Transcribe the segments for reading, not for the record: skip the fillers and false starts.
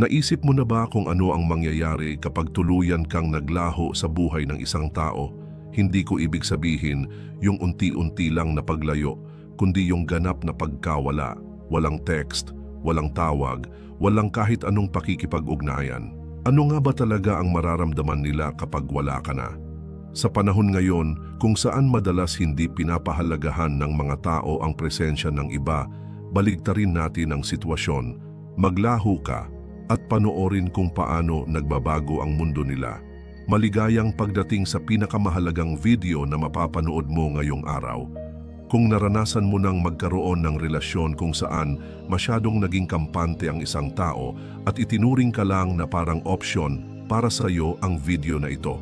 Naisip mo na ba kung ano ang mangyayari kapag tuluyan kang naglaho sa buhay ng isang tao? Hindi ko ibig sabihin yung unti-unti lang na paglayo, kundi yung ganap na pagkawala, walang text, walang tawag, walang kahit anong pakikipag-ugnayan. Ano nga ba talaga ang mararamdaman nila kapag wala ka na? Sa panahon ngayon, kung saan madalas hindi pinapahalagahan ng mga tao ang presensya ng iba, baligtarin natin ang sitwasyon, maglaho ka, at panoorin kung paano nagbabago ang mundo nila. Maligayang pagdating sa pinakamahalagang video na mapapanood mo ngayong araw. Kung naranasan mo nang magkaroon ng relasyon kung saan masyadong naging kampante ang isang tao at itinuring ka lang na parang option, para sa iyo ang video na ito.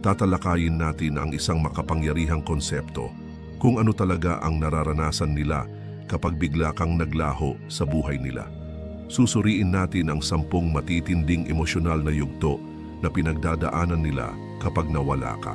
Tatalakayin natin ang isang makapangyarihang konsepto, kung ano talaga ang nararanasan nila kapag bigla kang naglaho sa buhay nila. Susuriin natin ang 10 matitinding emosyonal na yugto na pinagdadaanan nila kapag nawala ka.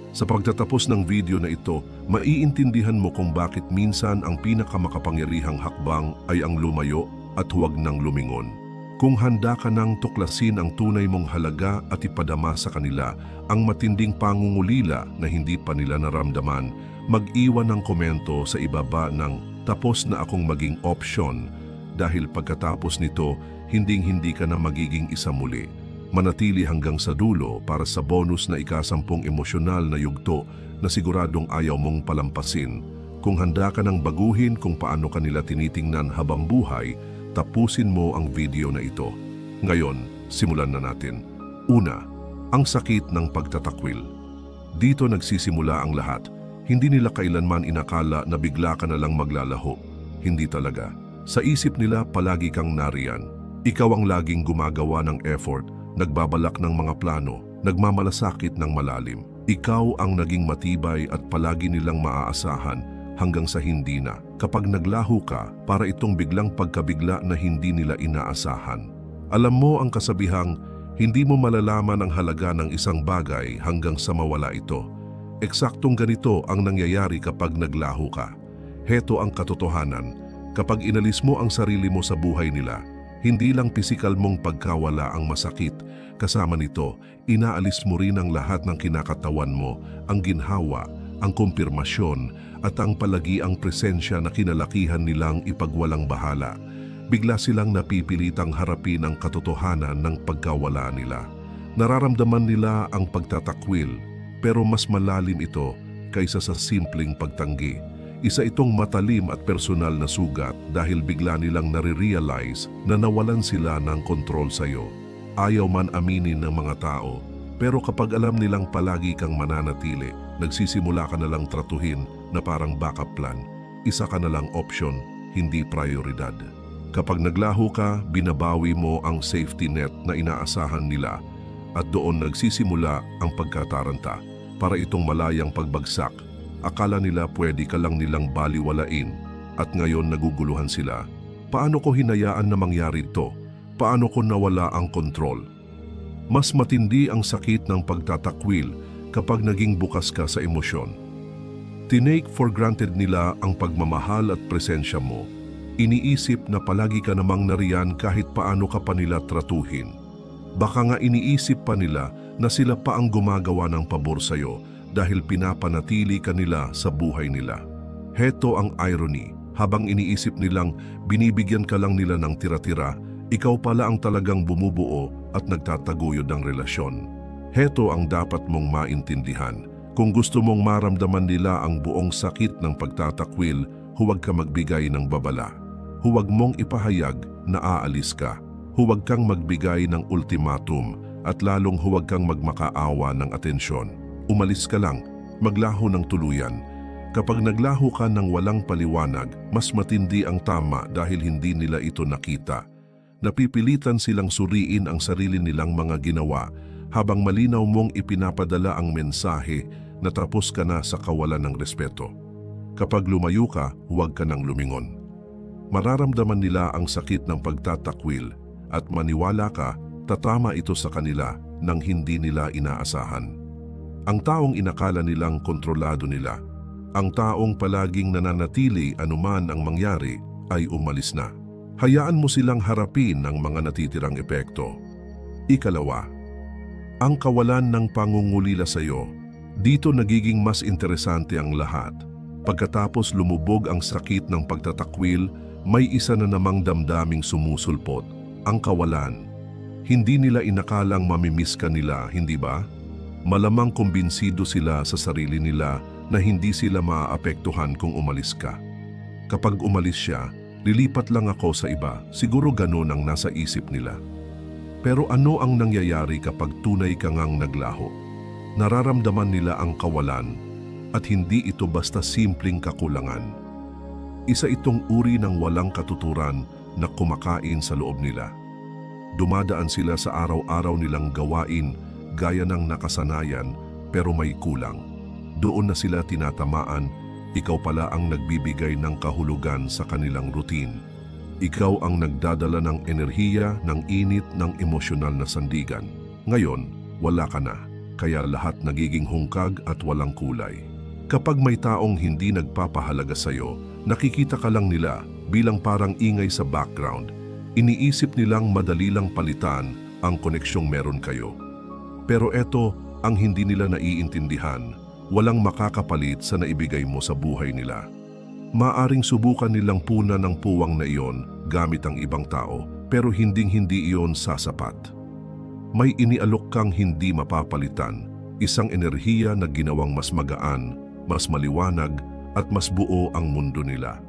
Sa pagtatapos ng video na ito, maiintindihan mo kung bakit minsan ang pinakamakapangyarihang hakbang ay ang lumayo at huwag nang lumingon. Kung handa ka nang tuklasin ang tunay mong halaga at ipadama sa kanila ang matinding pangungulila na hindi pa nila naramdaman, mag-iwan ng komento sa ibaba ng "Tapos na akong maging option", dahil pagkatapos nito, hinding-hindi ka na magiging isa muli. Manatili hanggang sa dulo para sa bonus na ika-10 emosyonal na yugto na siguradong ayaw mong palampasin. Kung handa ka nang baguhin kung paano kanila tinitingnan habang buhay, tapusin mo ang video na ito. Ngayon, simulan na natin. Una, ang sakit ng pagtatakwil. Dito nagsisimula ang lahat. Hindi nila kailanman inakala na bigla ka na lang maglalaho. Hindi talaga. Sa isip nila palagi kang nariyan. Ikaw ang laging gumagawa ng effort, nagbabalak ng mga plano, nagmamalasakit ng malalim. Ikaw ang naging matibay at palagi nilang maaasahan hanggang sa hindi na. Kapag naglaho ka, para itong biglang pagkabigla na hindi nila inaasahan. Alam mo ang kasabihang, hindi mo malalaman ang halaga ng isang bagay hanggang sa mawala ito. Eksaktong ganito ang nangyayari kapag naglaho ka. Heto ang katotohanan. Kapag inalis mo ang sarili mo sa buhay nila, hindi lang pisikal mong pagkawala ang masakit, kasama nito, inaalis mo rin ang lahat ng kinakatawan mo, ang ginhawa, ang kumpirmasyon, at ang palagiang presensya na kinalakihan nilang ipagwalang bahala. Bigla silang napipilitang harapin ang katotohanan ng pagkawala nila. Nararamdaman nila ang pagtatakwil, pero mas malalim ito kaysa sa simpleng pagtanggi. Isa itong matalim at personal na sugat dahil bigla nilang nare-realize na nawalan sila ng kontrol sa iyo. Ayaw man aminin ng mga tao, pero kapag alam nilang palagi kang mananatili, nagsisimula ka na lang tratuhin na parang backup plan. Isa ka na lang option, hindi prioridad. Kapag naglaho ka, binabawi mo ang safety net na inaasahan nila at doon nagsisimula ang pagkataranta para itong malayang pagbagsak. Akala nila pwede ka lang nilang baliwalain at ngayon naguguluhan sila. Paano ko hinayaan na mangyari ito? Paano ko nawala ang kontrol? Mas matindi ang sakit ng pagtatakwil kapag naging bukas ka sa emosyon. Tinake for granted nila ang pagmamahal at presensya mo. Iniisip na palagi ka namang nariyan kahit paano ka pa nila tratuhin. Baka nga iniisip pa nila na sila pa ang gumagawa ng pabor sa'yo dahil pinapanatili ka nila sa buhay nila. Heto ang irony, habang iniisip nilang binibigyan ka lang nila ng tira-tira, ikaw pala ang talagang bumubuo at nagtataguyod ng relasyon. Heto ang dapat mong maintindihan. Kung gusto mong maramdaman nila ang buong sakit ng pagtatakwil, huwag ka magbigay ng babala. Huwag mong ipahayag na aalis ka. Huwag kang magbigay ng ultimatum at lalong huwag kang magmakaawa ng atensyon. Umalis ka lang, maglaho ng tuluyan. Kapag naglaho ka ng walang paliwanag, mas matindi ang tama dahil hindi nila ito nakita. Napipilitan silang suriin ang sarili nilang mga ginawa habang malinaw mong ipinapadala ang mensahe na tapos ka na sa kawalan ng respeto. Kapag lumayo ka, huwag ka nang lumingon. Mararamdaman nila ang sakit ng pagtatakwil at maniwala ka, tatama ito sa kanila nang hindi nila inaasahan. Ang taong inakala nilang kontrolado nila, ang taong palaging nananatili anuman ang mangyari ay umalis na. Hayaan mo silang harapin ang mga natitirang epekto. Ikalawa, ang kawalan ng pangungulila sa iyo. Dito nagiging mas interesante ang lahat. Pagkatapos lumubog ang sakit ng pagtatakwil, may isa na namang damdaming sumusulpot, ang kawalan. Hindi nila inakalang mamimiss ka nila, hindi ba? Malamang kumbinsido sila sa sarili nila na hindi sila maaapektuhan kung umalis ka. Kapag umalis siya, lilipat lang ako sa iba, siguro ganun ang nasa isip nila. Pero ano ang nangyayari kapag tunay ka ngang naglaho? Nararamdaman nila ang kawalan at hindi ito basta simpleng kakulangan. Isa itong uri ng walang katuturan na kumakain sa loob nila. Dumadaan sila sa araw-araw nilang gawain gaya ng nakasanayan pero may kulang. Doon na sila tinatamaan, ikaw pala ang nagbibigay ng kahulugan sa kanilang routine. Ikaw ang nagdadala ng enerhiya, ng init, ng emosyonal na sandigan. Ngayon, wala ka na, kaya lahat nagiging hungkag at walang kulay. Kapag may taong hindi nagpapahalaga sa'yo, nakikita ka lang nila bilang parang ingay sa background. Iniisip nilang madali lang palitan ang koneksyong meron kayo. Pero eto ang hindi nila naiintindihan, walang makakapalit sa naibigay mo sa buhay nila. Maaring subukan nilang punan ng puwang na iyon gamit ang ibang tao, pero hinding-hindi iyon sasapat. May inialok kang hindi mapapalitan, isang enerhiya na ginawang mas magaan, mas maliwanag at mas buo ang mundo nila.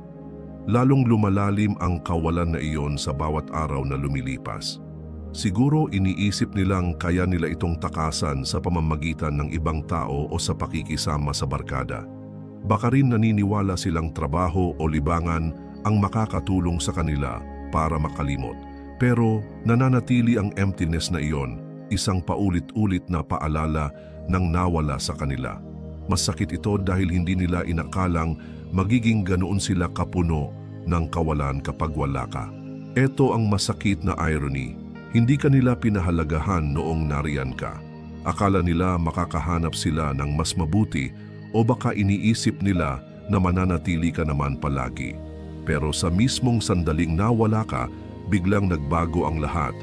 Lalong lumalalim ang kawalan na iyon sa bawat araw na lumilipas. Siguro iniisip nilang kaya nila itong takasan sa pamamagitan ng ibang tao o sa pakikisama sa barkada. Baka rin naniniwala silang trabaho o libangan ang makakatulong sa kanila para makalimot. Pero nananatili ang emptiness na iyon, isang paulit-ulit na paalala ng nawala sa kanila. Masakit ito dahil hindi nila inakalang magiging ganoon sila kapuno ng kawalan kapag wala ka. Ito ang masakit na irony. Hindi ka nila pinahalagahan noong nariyan ka. Akala nila makakahanap sila ng mas mabuti o baka iniisip nila na mananatili ka naman palagi. Pero sa mismong sandaling nawala ka, biglang nagbago ang lahat.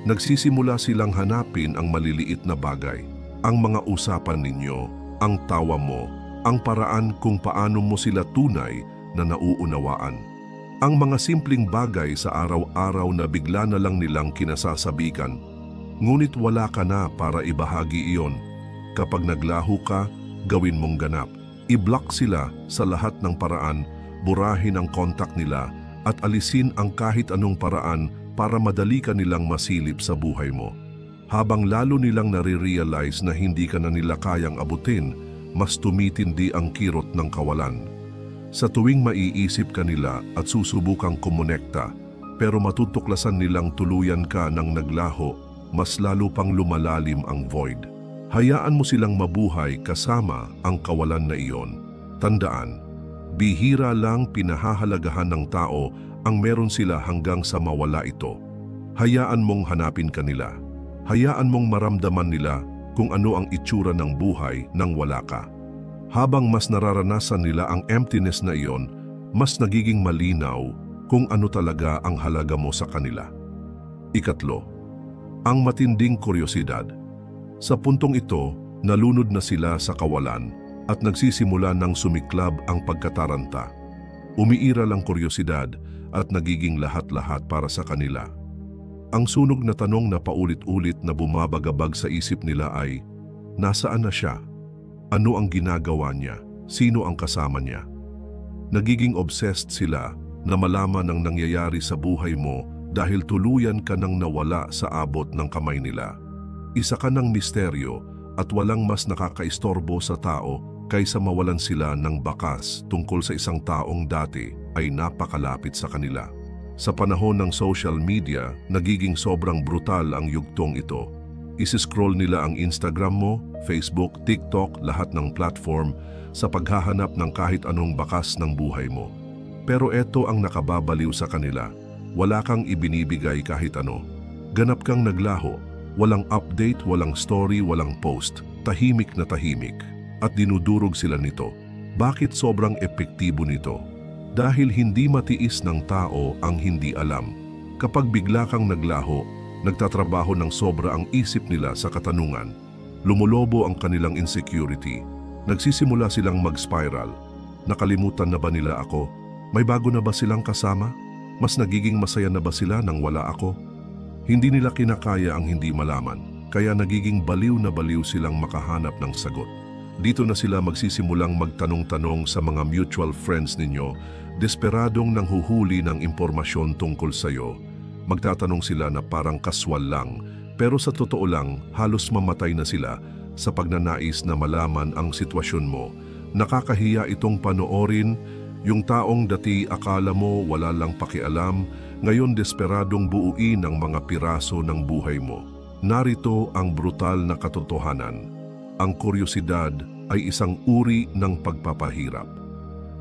Nagsisimula silang hanapin ang maliliit na bagay, ang mga usapan ninyo, ang tawa mo, ang paraan kung paano mo sila tunay na nauunawaan. Ang mga simpleng bagay sa araw-araw na bigla na lang nilang kinasasabikan, ngunit wala ka na para ibahagi iyon. Kapag naglaho ka, gawin mong ganap. I-block sila sa lahat ng paraan, burahin ang kontak nila at alisin ang kahit anong paraan para madali ka nilang masilip sa buhay mo. Habang lalo nilang nare-realize na hindi ka na nila kayang abutin, mas tumitindi ang kirot ng kawalan. Sa tuwing maiisip ka nila at susubukang kumonekta, pero matutuklasan nilang tuluyan ka ng naglaho, mas lalo pang lumalalim ang void. Hayaan mo silang mabuhay kasama ang kawalan na iyon. Tandaan, bihira lang pinahahalagahan ng tao ang meron sila hanggang sa mawala ito. Hayaan mong hanapin ka nila. Hayaan mong maramdaman nila kung ano ang itsura ng buhay nang wala ka. Habang mas nararanasan nila ang emptiness na iyon, mas nagiging malinaw kung ano talaga ang halaga mo sa kanila. Ikatlo, ang matinding kuryosidad. Sa puntong ito, nalunod na sila sa kawalan at nagsisimula ng sumiklab ang pagkataranta. Umiiral ang kuryosidad at nagiging lahat-lahat para sa kanila. Ang sunog na tanong na paulit-ulit na bumabagabag sa isip nila ay, nasaan na siya? Ano ang ginagawa niya? Sino ang kasama niya? Nagiging obsessed sila na malaman ang nangyayari sa buhay mo dahil tuluyan ka nang nawala sa abot ng kamay nila. Isa ka ng misteryo at walang mas nakakaistorbo sa tao kaysa mawalan sila ng bakas tungkol sa isang taong dati ay napakalapit sa kanila. Sa panahon ng social media, nagiging sobrang brutal ang yugtong ito. Isi-scroll nila ang Instagram mo, Facebook, TikTok, lahat ng platform sa paghahanap ng kahit anong bakas ng buhay mo. Pero eto ang nakababaliw sa kanila. Wala kang ibinibigay kahit ano. Ganap kang naglaho. Walang update, walang story, walang post. Tahimik na tahimik. At dinudurog sila nito. Bakit sobrang epektibo nito? Dahil hindi matiis ng tao ang hindi alam. Kapag bigla kang naglaho, nagtatrabaho ng sobra ang isip nila sa katanungan. Lumulobo ang kanilang insecurity. Nagsisimula silang mag-spiral. Nakalimutan na ba nila ako? May bago na ba silang kasama? Mas nagiging masaya na ba sila nang wala ako? Hindi nila kinakaya ang hindi malaman, kaya nagiging baliw na baliw silang makahanap ng sagot. Dito na sila magsisimulang magtanong-tanong sa mga mutual friends ninyo, desperadong nanghuhuli ng impormasyon tungkol sa'yo. Magtatanong sila na parang kaswal lang, pero sa totoo lang, halos mamatay na sila sa pagnanais na malaman ang sitwasyon mo. Nakakahiya itong panoorin, yung taong dati akala mo wala lang pakialam, ngayon desperadong buuin ang mga piraso ng buhay mo. Narito ang brutal na katotohanan. Ang kuryosidad ay isang uri ng pagpapahirap.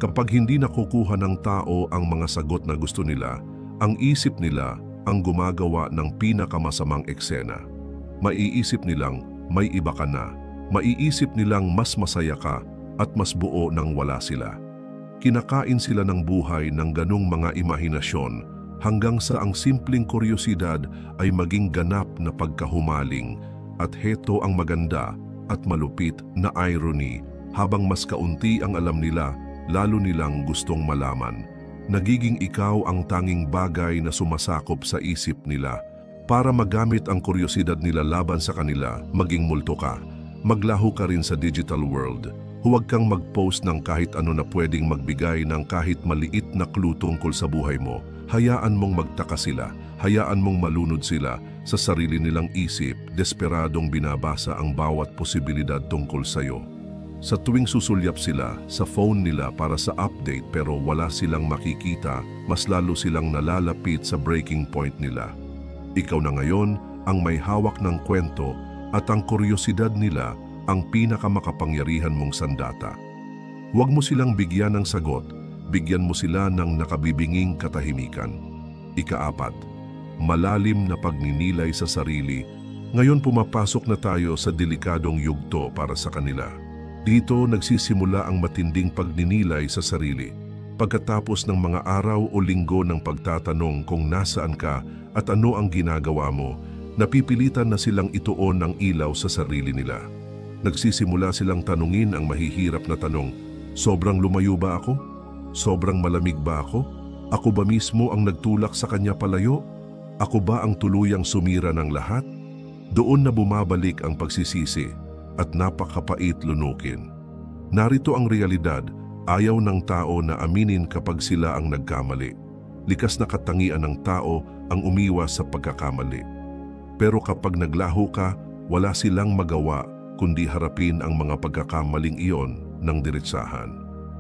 Kapag hindi nakukuha ng tao ang mga sagot na gusto nila, ang isip nila ang gumagawa ng pinakamasamang eksena. Maiisip nilang may iba ka na. Maiisip nilang mas masaya ka at mas buo nang wala sila. Kinakain sila ng buhay ng ganong mga imahinasyon hanggang sa ang simpleng kuryosidad ay maging ganap na pagkahumaling. At heto ang maganda at malupit na irony, habang mas kaunti ang alam nila, lalo nilang gustong malaman. Nagiging ikaw ang tanging bagay na sumasakop sa isip nila. Para magamit ang kuryosidad nila laban sa kanila, maging multo ka. Maglaho ka rin sa digital world. Huwag kang mag-post ng kahit ano na pwedeng magbigay ng kahit maliit na clue tungkol sa buhay mo. Hayaan mong magtaka sila, hayaan mong malunod sila sa sarili nilang isip, desperadong binabasa ang bawat posibilidad tungkol sa'yo. Sa tuwing susulyap sila sa phone nila para sa update pero wala silang makikita, mas lalo silang nalalapit sa breaking point nila. Ikaw na ngayon ang may hawak ng kwento at ang kuryosidad nila ang pinakamakapangyarihan mong sandata. Huwag mo silang bigyan ng sagot, bigyan mo sila ng nakabibinging katahimikan. Ika-4, malalim na pagninilay sa sarili. Ngayon pumapasok na tayo sa delikadong yugto para sa kanila. Dito nagsisimula ang matinding pagninilay sa sarili. Pagkatapos ng mga araw o linggo ng pagtatanong kung nasaan ka at ano ang ginagawa mo, napipilitan na silang ituon ng ilaw sa sarili nila. Nagsisimula silang tanungin ang mahihirap na tanong, sobrang lumayo ba ako? Sobrang malamig ba ako? Ako ba mismo ang nagtulak sa kanya palayo? Ako ba ang tuluyang sumira ng lahat? Doon na bumabalik ang pagsisisi at napakapait lunukin. Narito ang realidad, ayaw ng tao na aminin kapag sila ang nagkamali. Likas na katangian ng tao ang umiwas sa pagkakamali. Pero kapag naglaho ka, wala silang magawa kundi harapin ang mga pagkakamaling iyon ng diretsahan.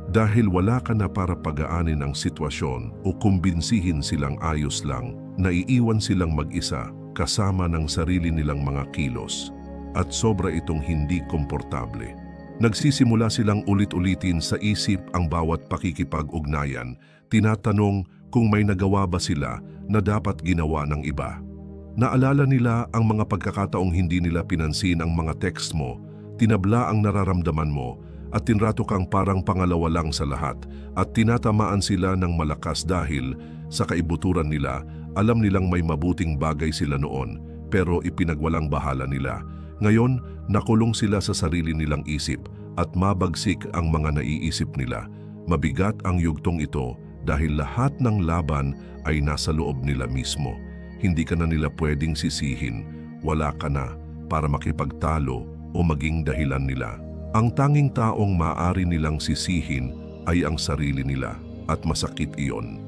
Dahil wala ka na para pagaanin ang sitwasyon o kumbinsihin silang ayos lang, naiiwan silang mag-isa kasama ng sarili nilang mga kilos. At sobra itong hindi komportable. Nagsisimula silang ulit-ulitin sa isip ang bawat pakikipag-ugnayan, tinatanong kung may nagawa ba sila na dapat ginawa ng iba. Naalala nila ang mga pagkakataong hindi nila pinansin ang mga text mo, tinabla ang nararamdaman mo, at tinrato kang parang pangalawa lang sa lahat, at tinatamaan sila ng malakas dahil sa kaibuturan nila, alam nilang may mabuting bagay sila noon, pero ipinagwalang bahala nila. Ngayon, nakulong sila sa sarili nilang isip at mabagsik ang mga naiisip nila. Mabigat ang yugtong ito dahil lahat ng laban ay nasa loob nila mismo. Hindi ka na nila pwedeng sisihin, wala ka na para makipagtalo o maging dahilan nila. Ang tanging taong maaari nilang sisihin ay ang sarili nila at masakit iyon.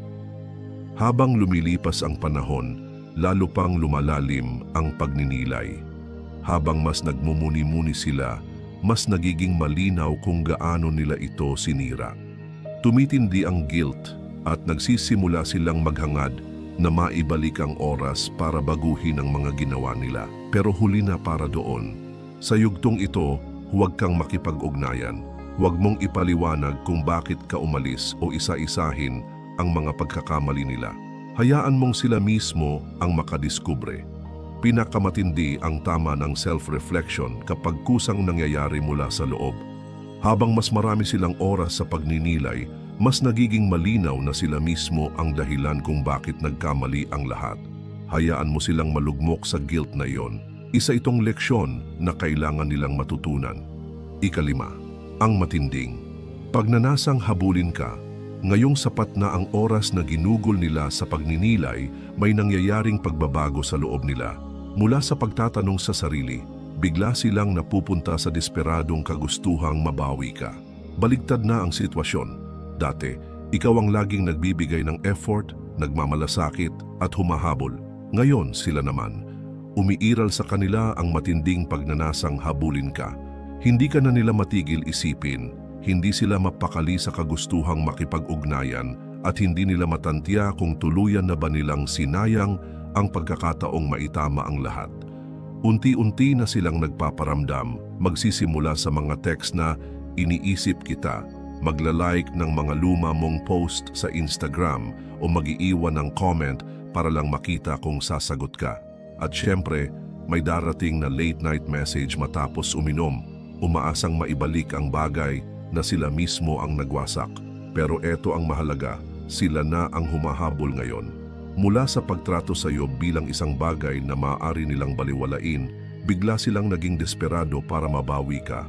Habang lumilipas ang panahon, lalo pang lumalalim ang pagninilay. Habang mas nagmumuni-muni sila, mas nagiging malinaw kung gaano nila ito sinira. Tumitindi ang guilt at nagsisimula silang maghangad na maibalik ang oras para baguhin ang mga ginawa nila. Pero huli na para doon. Sa yugtong ito, huwag kang makipag-ugnayan. Huwag mong ipaliwanag kung bakit ka umalis o isa-isahin ang mga pagkakamali nila. Hayaan mong sila mismo ang makadiskubre. Pinakamatindi ang tama ng self-reflection kapag kusang nangyayari mula sa loob. Habang mas marami silang oras sa pagninilay, mas nagiging malinaw na sila mismo ang dahilan kung bakit nagkamali ang lahat. Hayaan mo silang malugmok sa guilt na iyon. Isa itong leksyon na kailangan nilang matutunan. Ikalima, ang matinding. Pag nanasang habulin ka, ngayong sapat na ang oras na ginugol nila sa pagninilay, may nangyayaring pagbabago sa loob nila. Mula sa pagtatanong sa sarili, bigla silang napupunta sa desperadong kagustuhang mabawi ka. Baligtad na ang sitwasyon. Dati, ikaw ang laging nagbibigay ng effort, nagmamalasakit at humahabol. Ngayon sila naman. Umiiral sa kanila ang matinding pagnanasang habulin ka. Hindi ka na nila matigil isipin, hindi sila mapakali sa kagustuhang makipag-ugnayan at hindi nila matantiya kung tuluyan na ba nilang sinayang ang pagkakataong maitama ang lahat. Unti-unti na silang nagpaparamdam, magsisimula sa mga text na iniisip kita, magla-like ng mga luma mong post sa Instagram o mag-iiwan ng comment para lang makita kung sasagot ka. At syempre, may darating na late night message matapos uminom, umaasang maibalik ang bagay na sila mismo ang nagwasak. Pero eto ang mahalaga, sila na ang humahabol ngayon. Mula sa pagtrato sa iyo bilang isang bagay na maaari nilang baliwalain, bigla silang naging desperado para mabawi ka.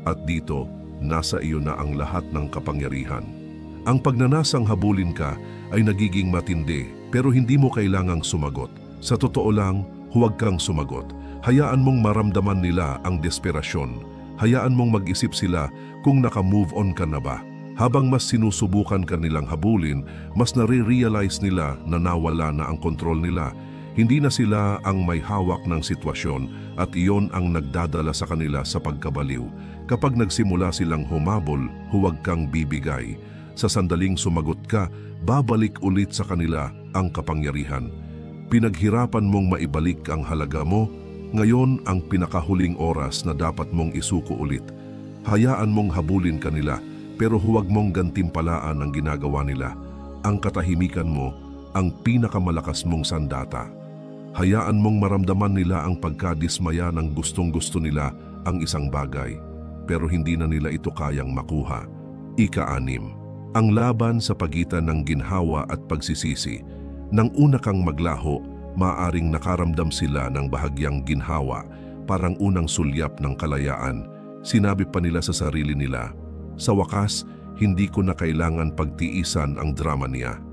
At dito, nasa iyo na ang lahat ng kapangyarihan. Ang pagnanasang habulin ka ay nagiging matindi, pero hindi mo kailangang sumagot. Sa totoo lang, huwag kang sumagot. Hayaan mong maramdaman nila ang desperasyon. Hayaan mong mag-isip sila kung naka-move on ka na ba. Habang mas sinusubukan ka nilang habulin, mas nare-realize nila na nawala na ang kontrol nila. Hindi na sila ang may hawak ng sitwasyon at iyon ang nagdadala sa kanila sa pagkabaliw. Kapag nagsimula silang humabol, huwag kang bibigay. Sa sandaling sumagot ka, babalik ulit sa kanila ang kapangyarihan. Pinaghirapan mong maibalik ang halaga mo, ngayon ang pinakahuling oras na dapat mong isuko ulit. Hayaan mong habulin ka nila, pero huwag mong gantimpalaan ang ginagawa nila. Ang katahimikan mo, ang pinakamalakas mong sandata. Hayaan mong maramdaman nila ang pagkadismaya ng gustong-gusto nila ang isang bagay, pero hindi na nila ito kayang makuha. Ika-6, ang laban sa pagitan ng ginhawa at pagsisisi. Nang una kang maglaho, maaring nakaramdam sila ng bahagyang ginhawa, parang unang sulyap ng kalayaan. Sinabi pa nila sa sarili nila, sa wakas, hindi ko na kailangan pagtiisan ang drama niya.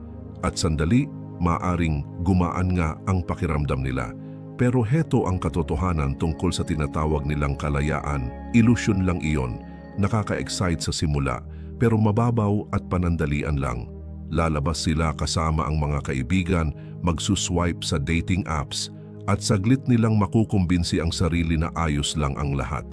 At sandali, maaring gumaan nga ang pakiramdam nila. Pero heto ang katotohanan tungkol sa tinatawag nilang kalayaan. Ilusyon lang iyon, nakaka-excite sa simula, pero mababaw at panandalian lang. Lalabas sila kasama ang mga kaibigan, magsuswipe sa dating apps, at saglit nilang makukumbinsi ang sarili na ayos lang ang lahat.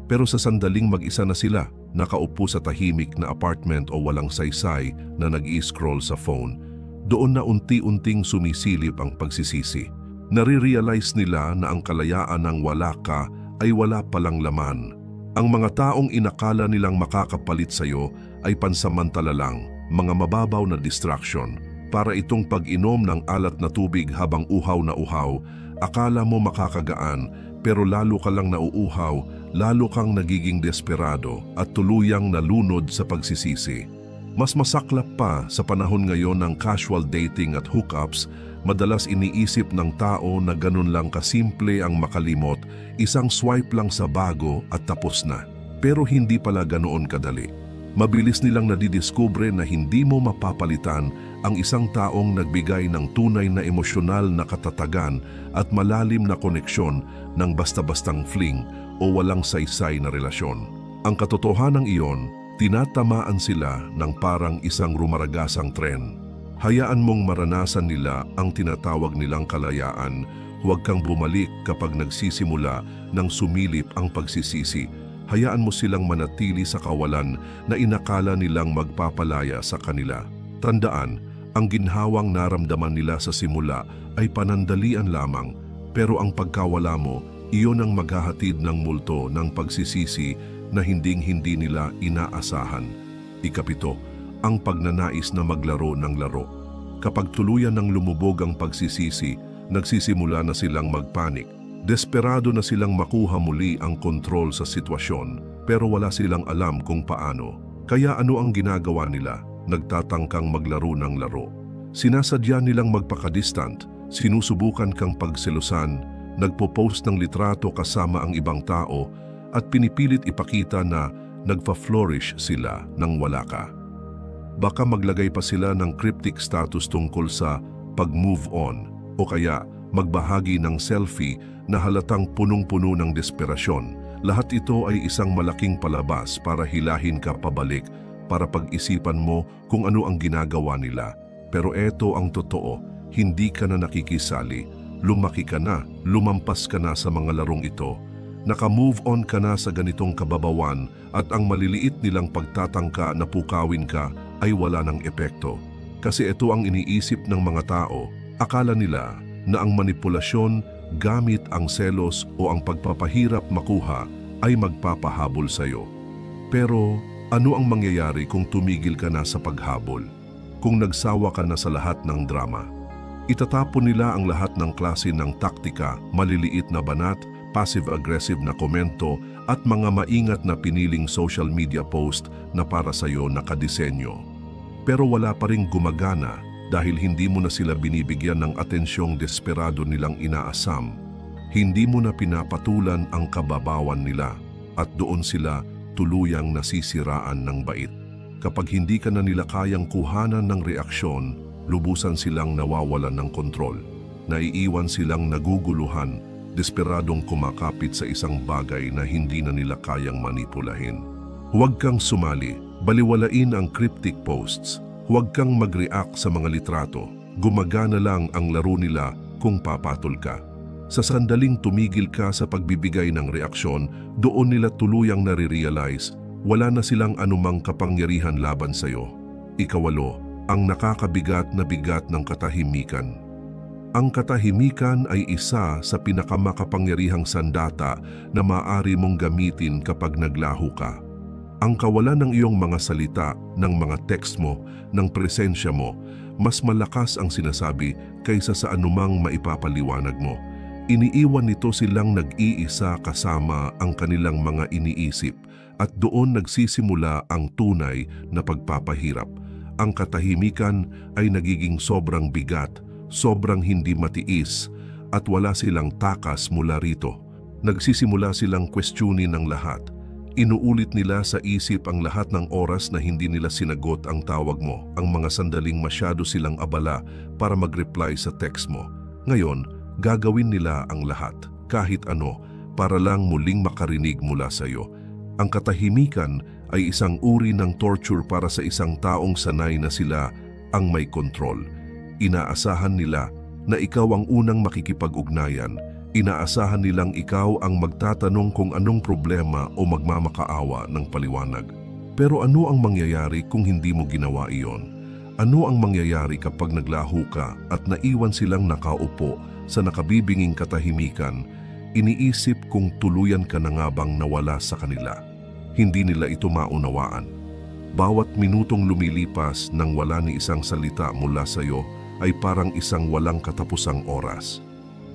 Pero sa sandaling mag-isa na sila, nakaupo sa tahimik na apartment o walang saysay na nag-i-scroll sa phone, doon na unti-unting sumisilip ang pagsisisi. Nare-realize nila na ang kalayaan ng wala ka ay wala palang laman. Ang mga taong inakala nilang makakapalit sa iyo ay pansamantala lang, mga mababaw na distraction. Para itong pag-inom ng alat na tubig habang uhaw na uhaw, akala mo makakagaan, pero lalo ka lang nauuhaw, lalo kang nagiging desperado at tuluyang nalunod sa pagsisisi. Mas masaklap pa sa panahon ngayon ng casual dating at hookups, madalas iniisip ng tao na ganun lang kasimple ang makalimot, isang swipe lang sa bago at tapos na. Pero hindi pala ganoon kadali. Mabilis nilang nadidiskubre na hindi mo mapapalitan ang isang taong nagbigay ng tunay na emosyonal na katatagan at malalim na koneksyon ng basta-bastang fling o walang saysay na relasyon. Ang katotohanan iyon, tinatamaan sila ng parang isang rumaragasang tren. Hayaan mong maranasan nila ang tinatawag nilang kalayaan. Huwag kang bumalik kapag nagsisimula ng sumilip ang pagsisisi. Hayaan mo silang manatili sa kawalan na inakala nilang magpapalaya sa kanila. Tandaan, ang ginhawang naramdaman nila sa simula ay panandalian lamang, pero ang pagkawala mo, iyon ang maghahatid ng multo ng pagsisisi na hinding-hindi nila inaasahan. Ikapito, ang pagnanais na maglaro ng laro. Kapag tuluyan ng lumubog ang pagsisisi, nagsisimula na silang magpanik. Desperado na silang makuha muli ang kontrol sa sitwasyon, pero wala silang alam kung paano. Kaya ano ang ginagawa nila? nagtatangkang maglaro ng laro. Sinasadya nilang magpaka-distant, sinusubukan kang pagselosan, nagpo-post ng litrato kasama ang ibang tao at pinipilit ipakita na nagfa-flourish sila nang wala ka. Baka maglagay pa sila ng cryptic status tungkol sa pag-move on o kaya magbahagi ng selfie na halatang punong-puno ng desperasyon. Lahat ito ay isang malaking palabas para hilahin ka pabalik, para pag-isipan mo kung ano ang ginagawa nila. Pero eto ang totoo, hindi ka na nakikisali, lumaki ka na, lumampas ka na sa mga larong ito. Naka-move on ka na sa ganitong kababawan at ang maliliit nilang pagtatangka na pukawin ka ay wala ng epekto. Kasi ito ang iniisip ng mga tao, akala nila na ang manipulasyon gamit ang selos o ang pagpapahirap makuha ay magpapahabol sa iyo. Pero ano ang mangyayari kung tumigil ka na sa paghabol? Kung nagsawa ka na sa lahat ng drama? Itatapon nila ang lahat ng klase ng taktika, maliliit na banat, passive-aggressive na komento at mga maingat na piniling social media post na para sa iyo nakadisenyo. Pero wala pa ring gumagana dahil hindi mo na sila binibigyan ng atensyong desperado nilang inaasam. Hindi mo na pinapatulan ang kababawan nila at doon sila tuluyang nasisiraan ng bait. Kapag hindi ka na nila kayang kuhanan ng reaksyon, lubusan silang nawawalan ng kontrol. Naiiwan silang naguguluhan, desperadong kumakapit sa isang bagay na hindi na nila kayang manipulahin. Huwag kang sumali, baliwalain ang cryptic posts. Huwag kang mag-react sa mga litrato. Gumagana lang ang laro nila kung papatol ka. Sa sandaling tumigil ka sa pagbibigay ng reaksyon, doon nila tuluyang nare-realize wala na silang anumang kapangyarihan laban sa iyo. Ikawalo, ang nakakabigat na bigat ng katahimikan. Ang katahimikan ay isa sa pinakamakapangyarihang sandata na maaari mong gamitin kapag naglaho ka. Ang kawalan ng iyong mga salita, ng mga text mo, ng presensya mo, mas malakas ang sinasabi kaysa sa anumang maipapaliwanag mo. Iniiwan nito silang nag-iisa kasama ang kanilang mga iniisip at doon nagsisimula ang tunay na pagpapahirap. Ang katahimikan ay nagiging sobrang bigat, sobrang hindi matiis at wala silang takas mula rito. Nagsisimula silang questionin ng lahat. Inuulit nila sa isip ang lahat ng oras na hindi nila sinagot ang tawag mo, ang mga sandaling masyado silang abala para mag-reply sa text mo. Ngayon, gagawin nila ang lahat, kahit ano, para lang muling makarinig mula sa iyo. Ang katahimikan ay isang uri ng torture para sa isang taong sanay na sila ang may kontrol. Inaasahan nila na ikaw ang unang makikipag-ugnayan. Inaasahan nilang ikaw ang magtatanong kung anong problema o magmamakaawa ng paliwanag. Pero ano ang mangyayari kung hindi mo ginawa iyon? Ano ang mangyayari kapag naglaho ka at naiwan silang nakaupo sa nakabibinging katahimikan? Iniisip kung tuluyan ka na nga bang nawala sa kanila. Hindi nila ito maunawaan. Bawat minutong lumilipas nang wala ni isang salita mula sa iyo ay parang isang walang katapusang oras.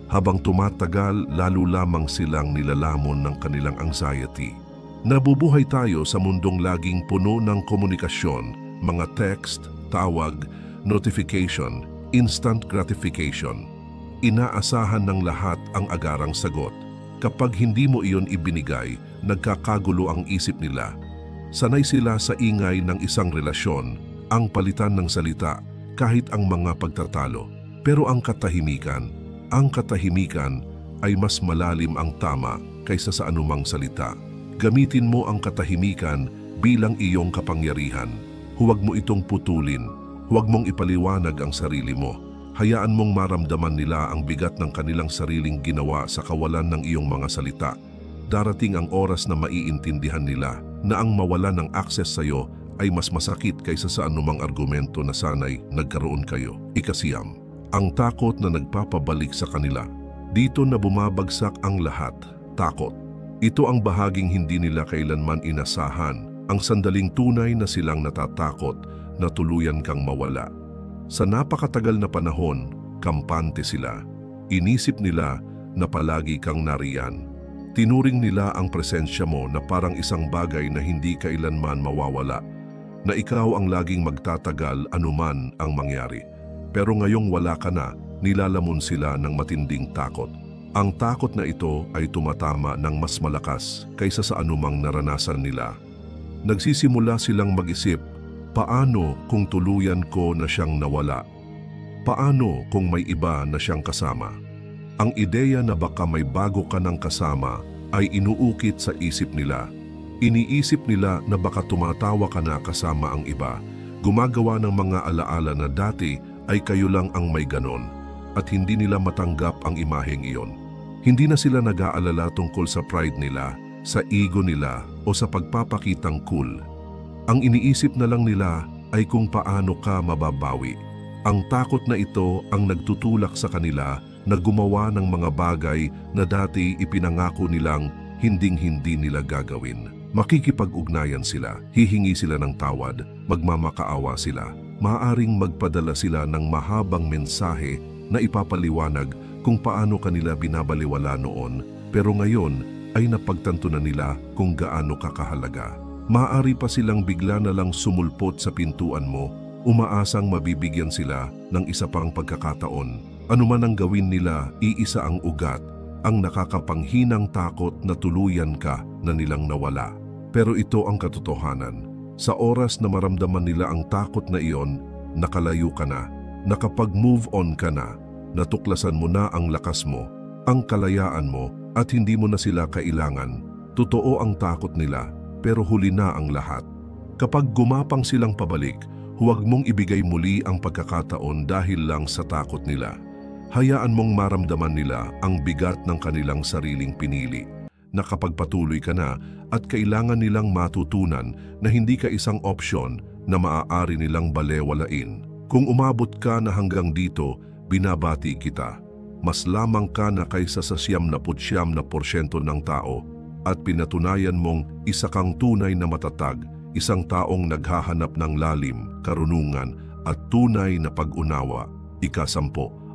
Habang tumatagal, lalo lamang silang nilalamon ng kanilang anxiety. Nabubuhay tayo sa mundong laging puno ng komunikasyon, mga text, tawag, notification, instant gratification. Inaasahan ng lahat ang agarang sagot. Kapag hindi mo iyon ibinigay, nagkakagulo ang isip nila. Sanay sila sa ingay ng isang relasyon, ang palitan ng salita, kahit ang mga pagtatalo. Pero ang katahimikan ay mas malalim ang tama kaysa sa anumang salita. Gamitin mo ang katahimikan bilang iyong kapangyarihan. Huwag mo itong putulin. Huwag mong ipaliwanag ang sarili mo. Hayaan mong maramdaman nila ang bigat ng kanilang sariling ginawa sa kawalan ng iyong mga salita. Darating ang oras na maiintindihan nila na ang mawalan ng access sa iyo ay mas masakit kaysa sa anumang argumento na sanay nagkaroon kayo. Ikasiyam, ang takot na nagpapabalik sa kanila. Dito na bumabagsak ang lahat, takot. Ito ang bahaging hindi nila kailanman inasahan, ang sandaling tunay na silang natatakot na tuluyan kang mawala. Sa napakatagal na panahon, kampante sila. Inisip nila na palagi kang nariyan. Tinuring nila ang presensya mo na parang isang bagay na hindi kailanman mawawala. na ikaw ang laging magtatagal anuman ang mangyari. Pero ngayong wala ka na, nilalamon sila ng matinding takot. Ang takot na ito ay tumatama ng mas malakas kaysa sa anumang naranasan nila. Nagsisimula silang mag-isip, paano kung tuluyan ko na siyang nawala? Paano kung may iba na siyang kasama? Ang ideya na baka may bago ka ng kasama ay inuukit sa isip nila. Iniisip nila na baka tumatawa ka na kasama ang iba, gumagawa ng mga alaala na dati ay kayo lang ang may ganon, at hindi nila matanggap ang imaheng iyon. Hindi na sila nag-aalala tungkol sa pride nila, sa ego nila o sa pagpapakitang cool. Ang iniisip na lang nila ay kung paano ka mababawi. Ang takot na ito ang nagtutulak sa kanila na gumawa ng mga bagay na dati ipinangako nilang hinding-hindi nila gagawin. Makikipag-ugnayan sila, hihingi sila ng tawad, magmamakaawa sila. Maaaring magpadala sila ng mahabang mensahe na ipapaliwanag kung paano kanila binabaliwala noon, pero ngayon ay napagtanto na nila kung gaano kakahalaga. Maaari pa silang bigla na lang sumulpot sa pintuan mo, umaasang mabibigyan sila ng isa pang pagkakataon. Ano man ang gawin nila, iisa ang ugat, ang nakakapanghinang takot na tuluyan ka na nilang nawala. Pero ito ang katotohanan. Sa oras na maramdaman nila ang takot na iyon, nakalayo ka na, nakapag-move on ka na, natuklasan mo na ang lakas mo, ang kalayaan mo, at hindi mo na sila kailangan. Totoo ang takot nila, pero huli na ang lahat. Kapag gumapang silang pabalik, huwag mong ibigay muli ang pagkakataon dahil lang sa takot nila. Hayaan mong maramdaman nila ang bigat ng kanilang sariling pinili. Nakapagpatuloy ka na at kailangan nilang matutunan na hindi ka isang opsyon na maaari nilang balewalain. Kung umabot ka na hanggang dito, binabati kita. Mas lamang ka na kaysa sa 99% ng tao at pinatunayan mong isa kang tunay na matatag, isang taong naghahanap ng lalim, karunungan at tunay na pag-unawa. Ika-10,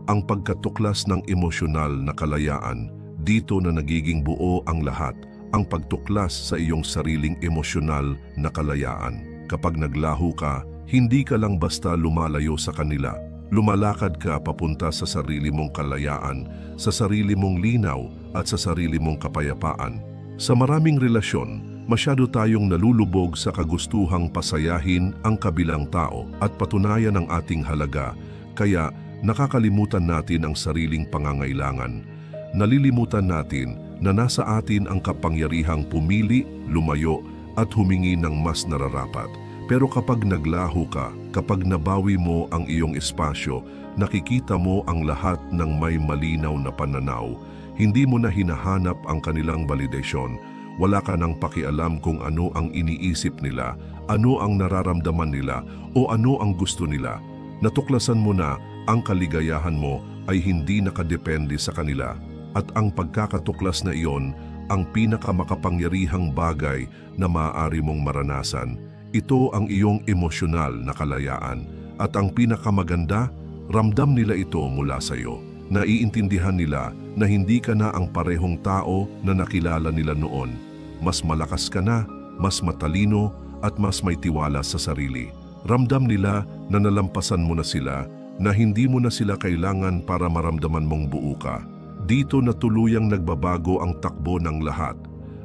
ang pagkatuklas ng emosyonal na kalayaan. Dito na nagiging buo ang lahat, ang pagtuklas sa iyong sariling emosyonal na kalayaan. Kapag naglaho ka, hindi ka lang basta lumalayo sa kanila. Lumalakad ka papunta sa sarili mong kalayaan, sa sarili mong linaw at sa sarili mong kapayapaan. Sa maraming relasyon, masyado tayong nalulubog sa kagustuhang pasayahin ang kabilang tao at patunayan ang ating halaga, kaya nakakalimutan natin ang sariling pangangailangan. Nalilimutan natin na nasa atin ang kapangyarihang pumili, lumayo at humingi ng mas nararapat. Pero kapag naglaho ka, kapag nabawi mo ang iyong espasyo, nakikita mo ang lahat ng may malinaw na pananaw. Hindi mo na hinahanap ang kanilang validasyon. Wala ka nang pakialam kung ano ang iniisip nila, ano ang nararamdaman nila, o ano ang gusto nila. Natuklasan mo na ang kaligayahan mo ay hindi nakadepende sa kanila. At ang pagkakatuklas na iyon, ang pinakamakapangyarihang bagay na maaari mong maranasan. Ito ang iyong emosyonal na kalayaan. At ang pinakamaganda, ramdam nila ito mula sa iyo. Naiintindihan nila na hindi ka na ang parehong tao na nakilala nila noon. Mas malakas ka na, mas matalino at mas may tiwala sa sarili. Ramdam nila na nalampasan mo na sila, na hindi mo na sila kailangan para maramdaman mong buo ka. Dito na tuluyang nagbabago ang takbo ng lahat.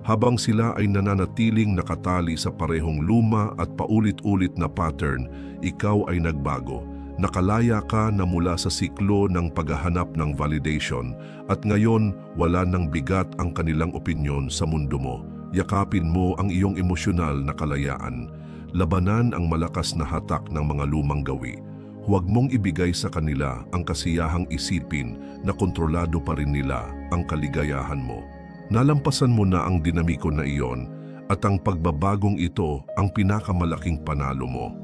Habang sila ay nananatiling nakatali sa parehong luma at paulit-ulit na pattern, ikaw ay nagbago. Nakalaya ka na mula sa siklo ng paghahanap ng validation at ngayon wala nang bigat ang kanilang opinyon sa mundo mo. Yakapin mo ang iyong emosyonal na kalayaan. Labanan ang malakas na hatak ng mga lumang gawi. Huwag mong ibigay sa kanila ang kasiyahang isipin na kontrolado pa rin nila ang kaligayahan mo. Nalampasan mo na ang dinamiko na iyon at ang pagbabagong ito ang pinakamalaking panalo mo.